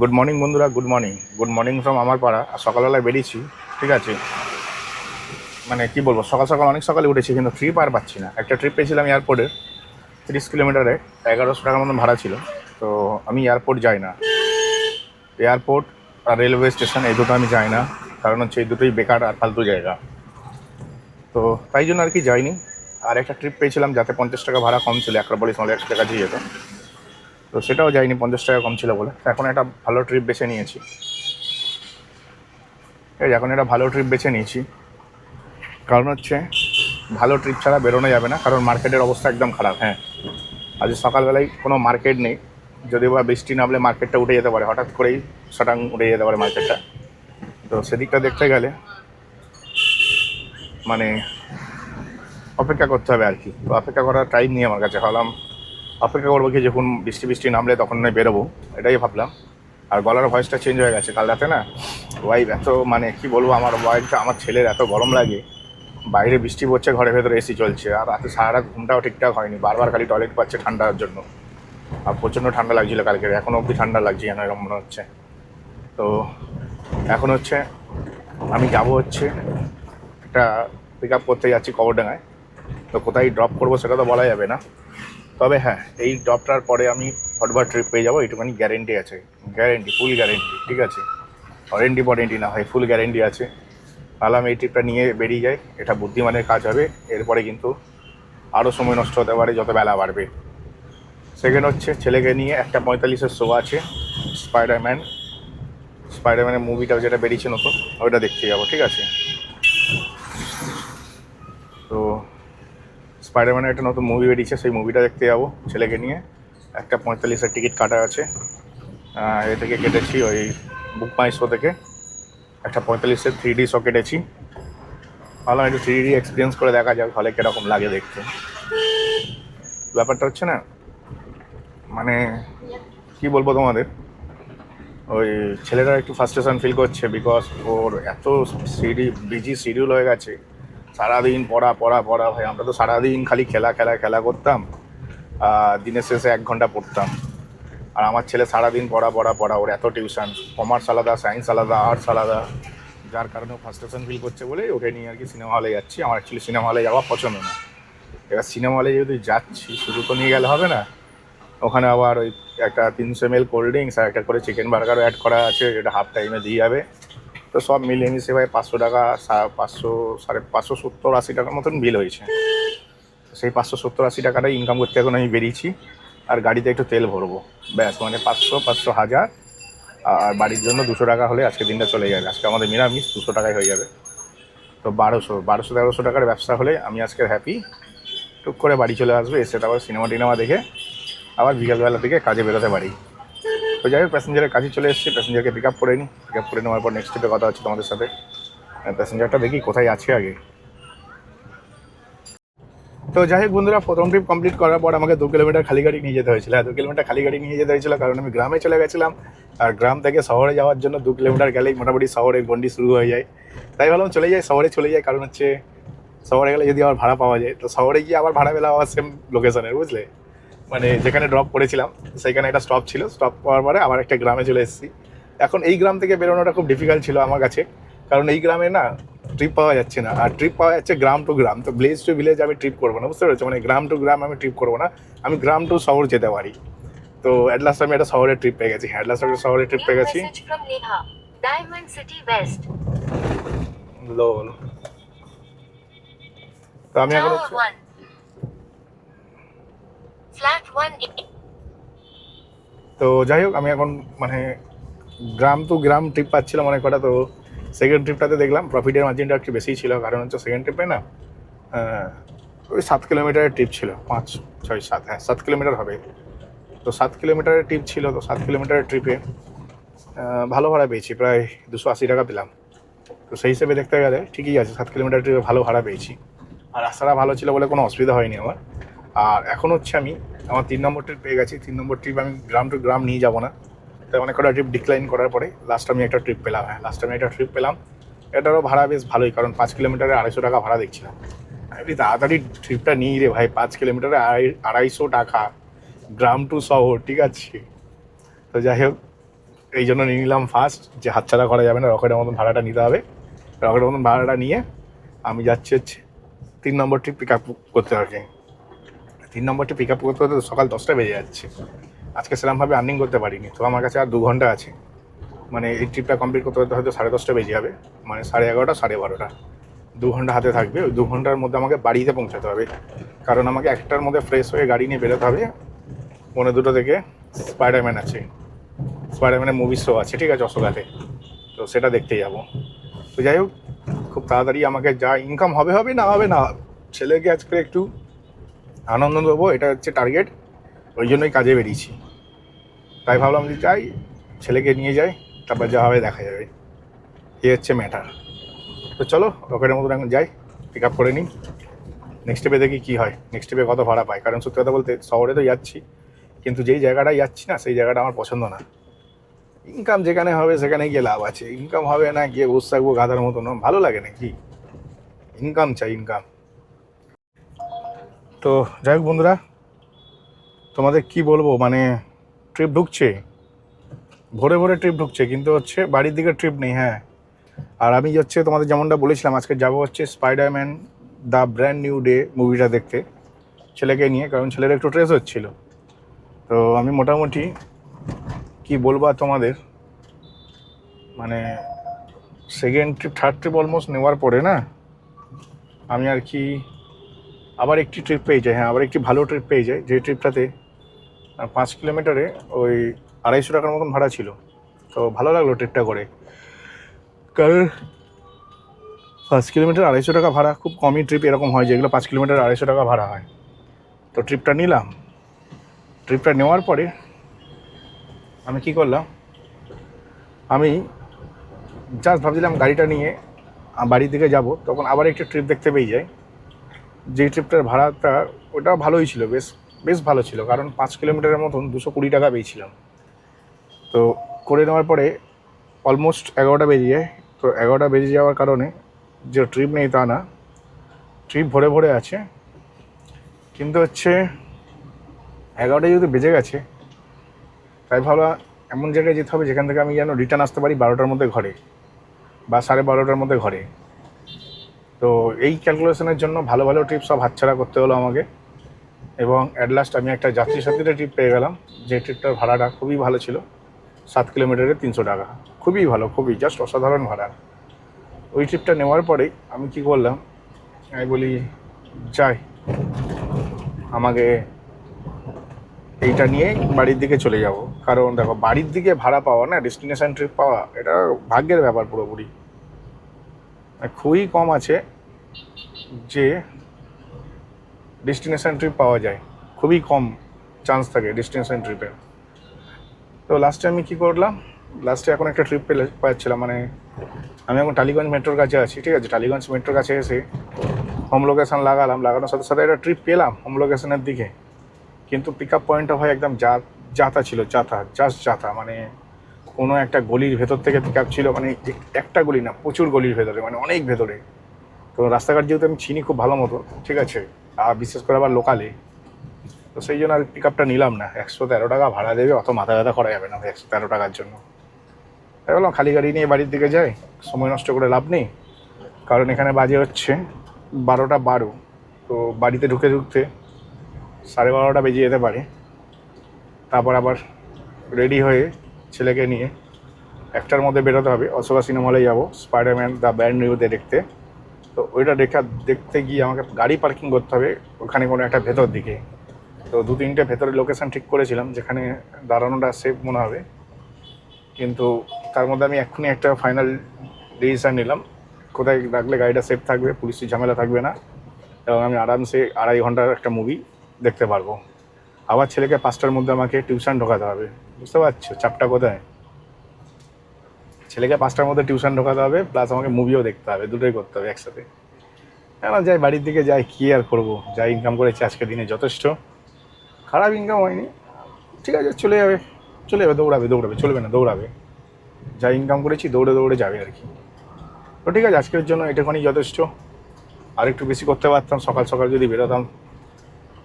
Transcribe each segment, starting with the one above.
Good morning বন্ধুরা, good morning from আমার পাড়া। সকালবেলায় বেরিয়েছি, ঠিক আছে। মানে কি বলবো, সকাল সকাল অনেক সকালে উঠেছি, কিন্তু ট্রিপ আর পাচ্ছি না। একটা ট্রিপ পেয়েছিলাম এয়ারপোর্টে, 30 কিলোমিটারে 1100 টাকার মতন ভাড়া ছিল। তো আমি এয়ারপোর্ট যাই না, এয়ারপোর্ট আর রেলওয়ে স্টেশন এই দুটো আমি যাই না, কারণ হচ্ছে এই দুটোই বেকার আর ফালতু জায়গা। তো তাই জন্য আর কি যাইনি। আর একটা ট্রিপ পেয়েছিলাম যাতে 50 টাকা ভাড়া কম ছিল, অ্যাক্রোপলিস মলে 1 টাকা দিয়ে যেত, তো সেটাও যাইনি 50 টাকা কম ছিল বলে। এখন একটা ভালো ট্রিপ বেছে নিয়েছি, এখন একটা ভালো ট্রিপ বেছে নিয়েছি। কারণ হচ্ছে ভালো ট্রিপ ছাড়া বেরোনো যাবে না, কারণ মার্কেটের অবস্থা একদম খারাপ। হ্যাঁ, আজ সকালবেলায় কোনো মার্কেট নেই, যদিও বা বৃষ্টি নামলে মার্কেটটা উঠে যেতে পারে, হঠাৎ করেই শটাং উঠে যেতে পারে মার্কেটটা। তো সেদিকটা দেখতে গেলে মানে অপেক্ষা করতে হবে আর কি। তো অপেক্ষা করার টাইম নিয়ে আমার কাছে, ভাবলাম অপেক্ষা করবো কি, যখন বৃষ্টি বৃষ্টি নামলে তখন নয় বেরোবো, এটাই ভাবলাম। আর গলার ভয়েসটা চেঞ্জ হয়ে গেছে কাল রাতে না, ওয়াইফ এত মানে কি বলবো, আমার ওয়াইফটা, আমার ছেলের এত গরম লাগে, বাইরে বৃষ্টি পড়ছে, ঘরের ভেতরে এসি চলছে, আর রাতে সারা রাত ঘুমটাও ঠিকঠাক হয়নি, বারবার খালি টয়লেট পাচ্ছে ঠান্ডার জন্য। আর প্রচণ্ড ঠান্ডা লাগছিলো কালকে, এখনও অবধি ঠান্ডা লাগছে যেন এরকম মনে হচ্ছে। তো এখন হচ্ছে আমি যাবো হচ্ছে একটা পিক আপ করতে যাচ্ছি কবরডাঙ্গায়। তো কোথায় ড্রপ করবো সেটা তো বলা যাবে না, তবে হ্যাঁ, এই ড্রপটার পরে আমি হটবার ট্রিপ পেয়ে যাবো, এইটুখানি গ্যারেন্টি আছে। গ্যারেন্টি, ফুল গ্যারেন্টি, ঠিক আছে। ওয়ারেন্টি না হয়, ফুল গ্যারেন্টি আছে। তাহলে আমি এই ট্রিপটা নিয়ে বেরিয়ে যাই, এটা বুদ্ধিমানের কাজ হবে। এরপরে কিন্তু আরও সময় নষ্ট হতে পারে যত বেলা বাড়বে। সেকেন্ড হচ্ছে ছেলেকে নিয়ে একটা 45-এর শো আছে, স্পাইডারম্যানের মুভিটা যেটা বেরিয়েছে নতুন, ওইটা দেখতে যাবো, ঠিক আছে। তো স্পাইডারম্যানের একটা নতুন মুভি বেরিয়েছে, সেই মুভিটা দেখতে যাবো ছেলেকে নিয়ে। একটা 45-এর টিকিট কাটা আছে, এ থেকে কেটেছি ওই বুক মাই শো থেকে। একটা 45-এর 3D শো কেটেছি, ভাবলাম একটু 3D এক্সপিরিয়েন্স করে দেখা যাক হলে কীরকম লাগে দেখতে। ব্যাপারটা হচ্ছে না, মানে কি বলবো তোমাদের, ওই ছেলেটা একটু ফ্রাস্ট্রেশন ফিল করছে, বিকজ ওর এত বিজি শিডিউল হয়ে গেছে। সারাদিন পড়া পড়া পড়া, ভাই আমরা তো সারাদিন খালি খেলা খেলা খেলা করতাম, দিনের শেষে 1 ঘন্টা পড়তাম। আর আমার ছেলে সারাদিন পড়া পড়া পড়া, ওর এত টিউশন, কমার্স আলাদা, সায়েন্স আলাদা, আর্টস আলাদা, যার কারণে ও ফ্রাস্ট্রেশন ফিল করছে বলে ওকে নিয়ে আর কি সিনেমা হলে যাচ্ছি। আমার অ্যাকচুয়ালি সিনেমা হলে যাওয়া পছন্দ না। এবার সিনেমা হলে যদি যাচ্ছি, শুধু তো নিয়ে গেলে হবে না, ওখানে আবার ওই একটা 300 ml কোল্ড ড্রিঙ্কস আর একটা করে চিকেন বার্গারও অ্যাড করা আছে, যেটা হাফ টাইমে দিয়ে যাবে। তো সব মিলিয়ে মিশিয়ে ভাই 500 টাকা, 500, 570-80 টাকার মতন বিল হয়েছে। সেই 570-80 টাকাটাই ইনকাম করতে এখন আমি বেরিয়েছি, আর গাড়িতে একটু তেল ভরবো, ব্যাস। মানে 500, 1000, আর বাড়ির জন্য 200 টাকা হলে আজকে দিনটা চলে যাবে। আজকে আমাদের নিরামিষ, 200 টাকায় হয়ে যাবে। তো 1200 টাকার ব্যবসা হলে আমি আজকে হ্যাপি। টুক করে বাড়ি চলে আসবে, এসে তারপর সিনেমা টিনেমা দেখে আবার বিকালবেলা থেকে কাজে বেরোতে পারি। তো যাই হোক, প্যাসেঞ্জারের কাজে চলে এসেছি, প্যাসেঞ্জারকে পিক আপ করে নিই। পিক আপ করে নেওয়ার পর নেক্সট ট্রিপে কথা হচ্ছে তোমাদের সাথে। প্যাসেঞ্জারটা দেখি কোথায় আছে আগে। তো যাই হোক বন্ধুরা, প্রথম ট্রিপ কমপ্লিট করার পর আমাকে 2 কিলোমিটার খালি গাড়ি নিয়ে যেতে হয়েছিল। 2 কিলোমিটার খালি গাড়ি নিয়ে যেতে হয়েছিল কারণ আমি গ্রামে চলে গেছিলাম, আর গ্রাম থেকে শহরে যাওয়ার জন্য 2 কিলোমিটার গেলেই মোটামুটি শহরের গন্ডি শুরু হয়ে যায়। তাই ভাবলাম শহরে চলে যাই, কারণ হচ্ছে শহরে গেলে যদি আবার ভাড়া পাওয়া যায়, তো শহরে গিয়ে আবার ভাড়া পেলাম আবার সেম লোকেশনের, বুঝলে। মানে যেখানে ড্রপ করেছিলাম সেখানে একটা স্টপ ছিল, স্টপ পাওয়ার পরে আবার একটা গ্রামে চলে এসেছি। এখন এই গ্রাম থেকে বেরোনোটা খুব ডিফিকাল্ট ছিল আমার কাছে, কারণ এই গ্রামে না ট্রিপ পাওয়া যাচ্ছে না, আর ট্রিপ পাওয়া যাচ্ছে গ্রাম টু গ্রাম। তো ভিলেজ টু ভিলেজ আমি ট্রিপ করবো না, বুঝতে পেরেছো, মানে গ্রাম টু গ্রাম আমি ট্রিপ করবো না, আমি গ্রাম টু শহর যেতে পারি। তো অ্যাট লাস্ট আমি একটা শহরের ট্রিপ পেয়ে গেছি, অ্যাট লাস্ট একটা শহরের ট্রিপ পেয়ে গেছি। লোল। তো আমি এখন তো যাই হোক, আমি এখন মানে গ্রাম টু গ্রাম ট্রিপ পাচ্ছিলাম অনেক কটা। তো সেকেন্ড ট্রিপটাতে দেখলাম প্রফিটের মার্জিনটা একটু বেশিই ছিল, কারণ হচ্ছে সেকেন্ড ট্রিপে না ওই 7 কিলোমিটারের ট্রিপ ছিল, 5, 6, 7, হ্যাঁ 7 কিলোমিটার হবে। তো 7 কিলোমিটারের ট্রিপ ছিল, তো 7 কিলোমিটারের ট্রিপে ভালো ভাড়া পেয়েছি, প্রায় 280 টাকা পেলাম। তো সেই হিসেবে দেখতে গেলে ঠিকই আছে, 7 কিলোমিটার ট্রিপে ভালো ভাড়া পেয়েছি, আর রাস্তাটা ভালো ছিল বলে কোনো অসুবিধা হয়নি আমার। আর এখন হচ্ছে আমি আমার 3 নম্বর ট্রিপ পেয়ে গেছি। 3 নম্বর ট্রিপ আমি গ্রাম টু গ্রাম নিয়ে যাবো না, তাই অনেক কটা ট্রিপ ডিক্লাইন করার পরে লাস্ট আমি একটা ট্রিপ পেলাম। এটারও ভাড়া বেশ ভালোই, কারণ 5 কিলোমিটারে 250 টাকা ভাড়া দেখছিলাম। আমি তাড়াতাড়ি ট্রিপটা নিই রে ভাই, 5 কিলোমিটারে 250 টাকা, গ্রাম টু শহর, ঠিক আছে। তো যাই হোক, এই জন্য নিয়ে নিলাম ফার্স্ট, যে হাতছাড়া করা যাবে না, রকেটের মতন ভাড়াটা নিতে হবে। রকেটের মতন ভাড়াটা নিয়ে আমি যাচ্ছি হচ্ছে 3 নম্বর ট্রিপ পিক আপ করতে হবে। 3 নম্বরটি পিক আপ করতে করতে সকাল 10টা বেজে যাচ্ছে। আজকে সেরকমভাবে আর্নিং করতে পারিনি, তো আমার কাছে আর 2 ঘন্টা আছে। মানে এই ট্রিপটা কমপ্লিট করতে করতে হয়তো 10:30 বেজে যাবে, মানে 11:30 12:30, 2 ঘন্টা হাতে থাকবে। ওই 2 ঘন্টার মধ্যে আমাকে বাড়িতে পৌঁছাতে হবে, কারণ আমাকে 1টার মধ্যে ফ্রেশ হয়ে গাড়ি নিয়ে বেরোতে হবে। 1:45 থেকে স্পাইডারম্যান আছে, স্পাইডারম্যানের মুভি শো আছে, ঠিক আছে, অশোকাতে। তো সেটা দেখতে যাব। তো যাই হোক, খুব তাড়াতাড়ি আমাকে যা ইনকাম হবে হবে, না হবে না, ছেলেকে আজকে একটু আনন্দ দেবো, এটা হচ্ছে টার্গেট। ওই জন্যই কাজে বেরিয়েছি। তাই ভাবলাম যে যাই, ছেলেকে নিয়ে যাই, তারপর যা হবে দেখা যাবে। এ হচ্ছে ম্যাটার। তো চলো রকেটের মতন এখন যাই, পিক আপ করে নিই। নেক্সট স্টেপে দেখি কী হয়, নেক্সট স্টেপে কত ভাড়া পাই। কারণ সত্যি কথা বলতে শহরে তো যাচ্ছি, কিন্তু যেই জায়গাটায় যাচ্ছি না, সেই জায়গাটা আমার পছন্দ না। ইনকাম যেখানে হবে সেখানে গিয়ে লাভ আছে, ইনকাম হবে না গিয়ে বসে থাকবো গাধার মতন, ভালো লাগে না কি? ইনকাম চাই, ইনকাম। তো যাই হোক বন্ধুরা, তোমাদের কি বলবো, মানে ট্রিপ ঢুকছে, ভোরে ভোরে ট্রিপ ঢুকছে, কিন্তু হচ্ছে বাড়ির দিকে ট্রিপ নেই। হ্যাঁ, আর আমি হচ্ছে তোমাদের যেমনটা বলেছিলাম, আজকে যাবো হচ্ছে Spiderman the brand new day মুভিটা দেখতে ছেলেকে নিয়ে, কারণ ছেলের একটু ট্রেস হচ্ছিল। তো আমি মোটামুটি কি বলবো আর তোমাদের, মানে second trip third trip almost নেওয়ার পরে না, আমি আর কি আবার একটি ট্রিপ পেয়ে যাই। হ্যাঁ, আবার একটি ভালো ট্রিপ পেয়ে যাই, যে ট্রিপটাতে 5 কিলোমিটারে ওই 250 টাকার মতন ভাড়া ছিল। তো ভালো লাগলো ট্রিপটা করে, কারণ 5 কিলোমিটার 250 টাকা ভাড়া, খুব কমই ট্রিপ এরকম হয় যেগুলো 5 কিলোমিটার 250 টাকা ভাড়া হয়। তো ট্রিপটা নিলাম। ট্রিপটা নেওয়ার পরে আমি কি করলাম, আমি জাস্ট ভাবছিলাম গাড়িটা নিয়ে বাড়ির দিকে যাব, তখন আবার একটা ট্রিপ দেখতে পেয়ে যাই। যেই ট্রিপটার ভাড়াটা ওটা ভালোই ছিল, বেশ বেশ ভালো ছিল, কারণ 5 কিলোমিটারের মতন 220 টাকা পেয়েছিলাম। তো করে নেওয়ার পরে অলমোস্ট 11টা বেজে যায়। তো 11টা বেজে যাওয়ার কারণে যে ট্রিপ নেই তা না, ট্রিপ ভরে ভরে আছে, কিন্তু হচ্ছে 11টা যেহেতু বেজে গেছে, তাই ভাবলাম এমন জায়গায় যেতে হবে যেখান থেকে আমি যেন রিটার্ন আসতে পারি 12টার মধ্যে ঘরে, বা 12:30টার মধ্যে ঘরে। তো এই ক্যালকুলেশনের জন্য ভালো ভালো ট্রিপ সব হাতছাড়া করতে হলো আমাকে, এবং অ্যাট লাস্ট আমি একটা যাত্রী সাথীতে ট্রিপ পেয়ে গেলাম, যে ট্রিপটার ভাড়াটা খুবই ভালো ছিল। 7 কিলোমিটারে 300 টাকা, খুবই ভালো, খুবই জাস্ট অসাধারণ ভাড়া। ওই ট্রিপটা নেওয়ার পরেই আমি কি করলাম, আমি বলি যাই, আমাকে এইটা নিয়ে বাড়ির দিকে চলে যাব। কারণ দেখো, বাড়ির দিকে ভাড়া পাওয়া না, ডেস্টিনেশন ট্রিপ পাওয়া, এটা ভাগ্যের ব্যাপার পুরোপুরি। খুবই কম আছে যে ডেস্টিনেশন ট্রিপ পাওয়া যায়, খুবই কম চান্স থাকে ডেস্টিনেশন ট্রিপের। তো লাস্টে আমি কী করলাম, লাস্টে এখন একটা ট্রিপ পাচ্ছিলাম, মানে আমি এখন টালিগঞ্জ মেট্রোর কাছে আছি, ঠিক আছে। টালিগঞ্জ মেট্রোর কাছে এসে হোম লোকেশান লাগানোর সাথে সাথে একটা ট্রিপ পেলাম হোম লোকেশনের দিকে। কিন্তু পিক আপ পয়েন্টটা হয় একদম যাতা ছিল, যাতা, মানে কোনো একটা গলির ভেতর থেকে পিক আপ ছিল, মানে একটা গলি না, প্রচুর গলির ভেতরে, মানে অনেক ভেতরে। তো রাস্তাঘাট যেহেতু আমি চিনি খুব ভালো মতো, ঠিক আছে, আর বিশেষ করে আবার লোকালে, তো সেই জন্য আর পিক আপটা নিলাম না। 113 টাকা ভাড়া দেবে, অত মাথা ব্যথা করা যাবে না 113 টাকার জন্য। তাই বললাম খালি গাড়ি নিয়ে বাড়ির দিকে যাই, সময় নষ্ট করে লাভ নেই। কারণ এখানে বাজে হচ্ছে 12টা 12, তো বাড়িতে ঢুকতে 12:30 বেজে যেতে পারে। তারপর আবার রেডি হয়ে ছেলেকে নিয়ে 1টার মধ্যে বেরোতে হবে, অশোকা সিনেমা হলে যাবো Spiderman the brand new day দেখতে। তো ওইটা দেখতে গিয়ে আমাকে গাড়ি পার্কিং করতে হবে ওখানে কোনো একটা ভেতর দিকে। তো 2-3টে ভেতরে লোকেশান ঠিক করেছিলাম যেখানে দাঁড়ানোটা সেফ মনে হবে, কিন্তু তার মধ্যে আমি এক্ষুনি একটা ফাইনাল ডিসিশান নিলাম, কোথায় রাখলে গাড়িটা সেফ থাকবে, পুলিশের ঝামেলা থাকবে না, এবং আমি আরামসে 2.5 ঘন্টার একটা মুভি দেখতে পারবো। আবার ছেলেকে 5টার মধ্যে আমাকে টিউশন ঢোকাতে হবে, বুঝতে পারছো চাপটা কোথায়? ছেলেকে 5টার মধ্যে টিউশন ঢোকাতে হবে, প্লাস আমাকে মুভিও দেখতে হবে, দুটোই করতে হবে একসাথে। এখন যাই, বাড়ির দিকে যাই, কী আর করবো, যাই ইনকাম করেছি আজকের দিনে যথেষ্ট, খারাপ ইনকাম হয়নি, ঠিক আছে, চলে যাবে, দৌড়াবে, চলবে না, দৌড়াবে, যা ইনকাম করেছি দৌড়ে দৌড়ে যাবে আর কি। তো ঠিক আছে, আজকের জন্য এটুখানি যথেষ্ট। আর একটু বেশি করতে পারতাম সকাল সকাল যদি বেরোতাম,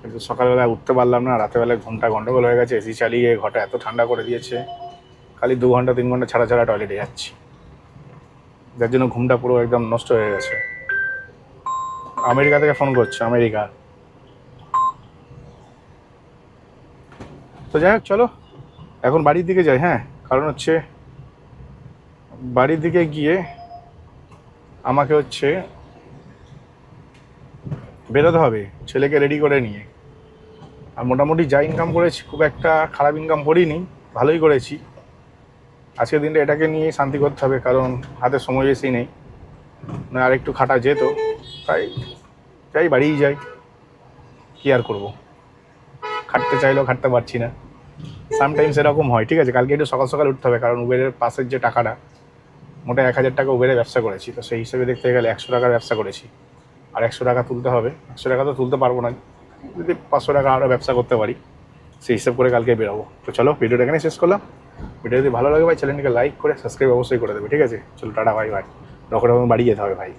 কিন্তু সকালবেলায় উঠতে পারলাম না, রাতেরবেলায় ঘুমটা গন্ডগোল হয়ে গেছে, এসি চালিয়ে ঘরটা এত ঠান্ডা করে দিয়েছে, খালি 2 ঘন্টা 3 ঘন্টা ছাড়া ছাড়া টয়লেটে যাচ্ছি, যার জন্য ঘুমটা পুরো একদম নষ্ট হয়ে গেছে। আমেরিকা থেকে ফোন করছে, আমেরিকা। তো যাই হোক, চলো এখন বাড়ির দিকে যাই। হ্যাঁ, কারণ হচ্ছে বাড়ির দিকে গিয়ে আমাকে হচ্ছে বেরোতে হবে ছেলেকে রেডি করে নিয়ে। আর মোটামুটি যা ইনকাম করেছি খুব একটা খারাপ ইনকাম করিনি, ভালোই করেছি। আজকের দিনটা এটাকে নিয়ে শান্তি করতে হবে, কারণ হাতে সময় বেশি নেই, না আর একটু খাটা যেত। তাই যাই, বাড়িই যাই, কী আর করবো। খাটতে চাইলেও খাটতে পারছি না, সামটাইমস এরকম হয়। ঠিক আছে, কালকে একটু সকাল সকাল উঠতে হবে, কারণ উবেরের পাশের যে টাকাটা, মোটা 1000 টাকা উবেরে ব্যবসা করেছি, তো সেই হিসেবে দেখতে গেলে 100 টাকার ব্যবসা করেছি। আর 100 টাকা তুলতে হবে, 100 টাকা তো তুলতে পারবো না, যদি 500 টাকা আরও ব্যবসা করতে পারি সেই হিসাব করে কালকে বেরোবো। তো চলো, ভিডিওটা এখানে শেষ করলাম। ভিডিও যদি ভালো লাগে ভাই, চ্যানেলটিকে লাইক করে সাবস্ক্রাইব অবশ্যই করে দেবে। ঠিক আছে, চলো টাটা, ভাই ভাই। রকম বাড়ি যেতে হবে ভাই।